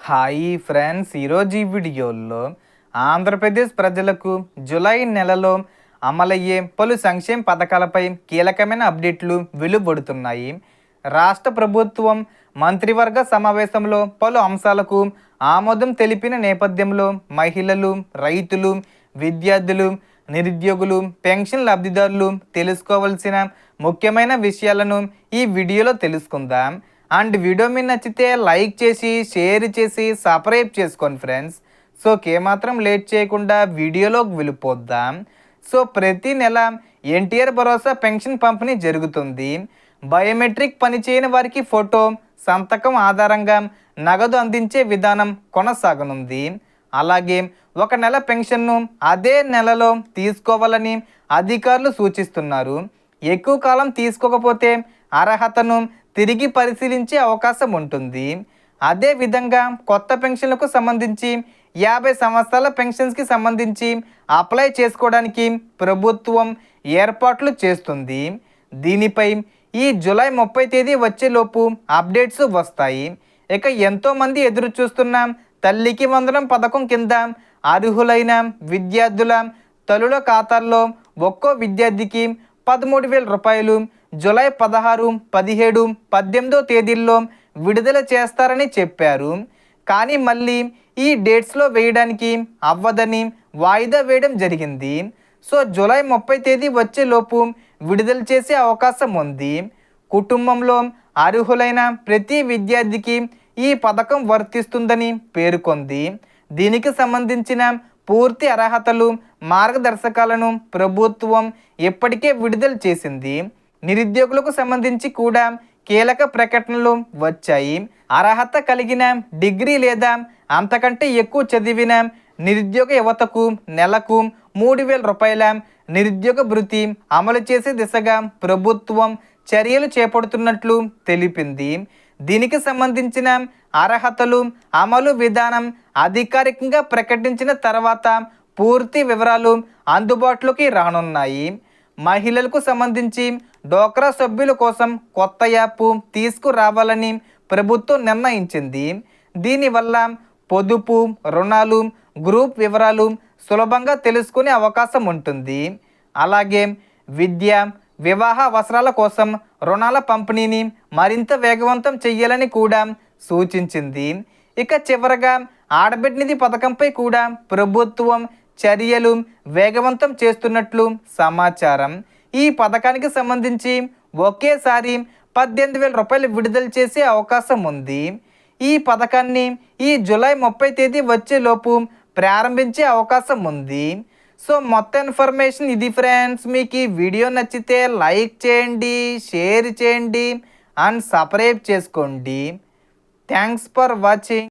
Hi friends, ఈరోజు ఈ వీడియోలో ఆంధ్రప్రదేశ్ ప్రజలకు జూలై నెలలో అమలయ్యే పలు సంక్షేమ పథకాలపై కీలకమైన అప్డేట్లు వెలువడుతున్నాయి. రాష్ట్ర ప్రభుత్వం మంత్రివర్గ సమావేశంలో పలు అంశాలకు ఆమోదం తెలిపిన నేపథ్యంలో మహిళలు, రైతులు, విద్యార్థులు, నిరుద్యోగులు, పెన్షన్ లబ్ధిదారులు తెలుసుకోవాల్సిన ముఖ్యమైన విషయాలను ఈ వీడియోలో తెలుసుకుందాం. అండ్ వీడియో మీకు నచ్చితే లైక్ చేసి, షేర్ చేసి, సబ్స్క్రైబ్ చేసుకోండి ఫ్రెండ్స్. సో ఏమాత్రం లేట్ చేయకుండా వీడియోలోకి వెళ్ళిపోద్దాం. సో ప్రతి నెల ఎన్టీఆర్ భరోసా పెన్షన్ పంపిణీ జరుగుతుంది. బయోమెట్రిక్ పనిచేయని వారికి ఫోటో, సంతకం ఆధారంగా నగదు అందించే విధానం కొనసాగనుంది. అలాగే ఒక నెల పెన్షన్ను అదే నెలలో తీసుకోవాలని అధికారులు సూచిస్తున్నారు. ఎక్కువ కాలం తీసుకోకపోతే అర్హతను తిరిగి పరిశీలించే అవకాశం ఉంటుంది. అదేవిధంగా కొత్త పెన్షన్లకు సంబంధించి 50 సంవత్సరాల పెన్షన్స్కి సంబంధించి అప్లై చేసుకోవడానికి ప్రభుత్వం ఏర్పాట్లు చేస్తుంది. దీనిపై ఈ జూలై 30 తేదీ వచ్చేలోపు అప్డేట్స్ వస్తాయి. ఇక ఎంతోమంది ఎదురు చూస్తున్న తల్లికి వందనం పథకం కింద అర్హులైన విద్యార్థుల తల్లుల ఖాతాల్లో ఒక్కో విద్యార్థికి 13,000 రూపాయలు జూలై 16, 17, 18 తేదీల్లో విడుదల చేస్తారని చెప్పారు. కానీ మళ్ళీ ఈ డేట్స్లో వేయడానికి అవ్వదని వాయిదా వేయడం జరిగింది. సో జూలై 30 తేదీ వచ్చేలోపు విడుదల చేసే అవకాశం ఉంది. కుటుంబంలో అర్హులైన ప్రతి విద్యార్థికి ఈ పథకం వర్తిస్తుందని పేర్కొంది. దీనికి సంబంధించిన పూర్తి అర్హతలు, మార్గదర్శకాలను ప్రభుత్వం ఇప్పటికే విడుదల చేసింది. నిరుద్యోగులకు సంబంధించి కూడా కీలక ప్రకటనలు వచ్చాయి. అర్హత కలిగిన డిగ్రీ లేదా అంతకంటే ఎక్కువ చదివిన నిరుద్యోగ యువతకు నెలకు 3,000 రూపాయల నిరుద్యోగ భృతి అమలు చేసే దిశగా ప్రభుత్వం చర్యలు చేపడుతున్నట్లు తెలిపింది. దీనికి సంబంధించిన అర్హతలు, అమలు విధానం అధికారికంగా ప్రకటించిన తర్వాత పూర్తి వివరాలు అందుబాటులోకి రానున్నాయి. మహిళలకు సంబంధించి డోక్రా సభ్యుల కోసం కొత్త యాప్ తీసుకురావాలని ప్రభుత్వం నిర్ణయించింది. దీనివల్ల పొదుపు, రుణాలు, గ్రూప్ వివరాలు సులభంగా తెలుసుకునే అవకాశం ఉంటుంది. అలాగే విద్య, వివాహ అవసరాల కోసం రుణాల పంపిణీని మరింత వేగవంతం చేయాలని కూడా సూచించింది. ఇక చివరగా ఆడబిడ్డ నిధి పథకంపై కూడా ప్రభుత్వం చర్యలు వేగవంతం చేస్తున్నట్లు సమాచారం. ఈ పథకానికి సంబంధించి ఒకేసారి 18,000 రూపాయలు విడుదల చేసే అవకాశం ఉంది. ఈ పథకాన్ని ఈ జూలై 30 తేదీ వచ్చేలోపు ప్రారంభించే అవకాశం ఉంది. సో మొత్తం ఇన్ఫర్మేషన్ ఇది ఫ్రెండ్స్. మీకు ఈ వీడియో నచ్చితే లైక్ చేయండి, షేర్ చేయండి అండ్ సబ్స్క్రైబ్ చేసుకోండి. Thanks for watching.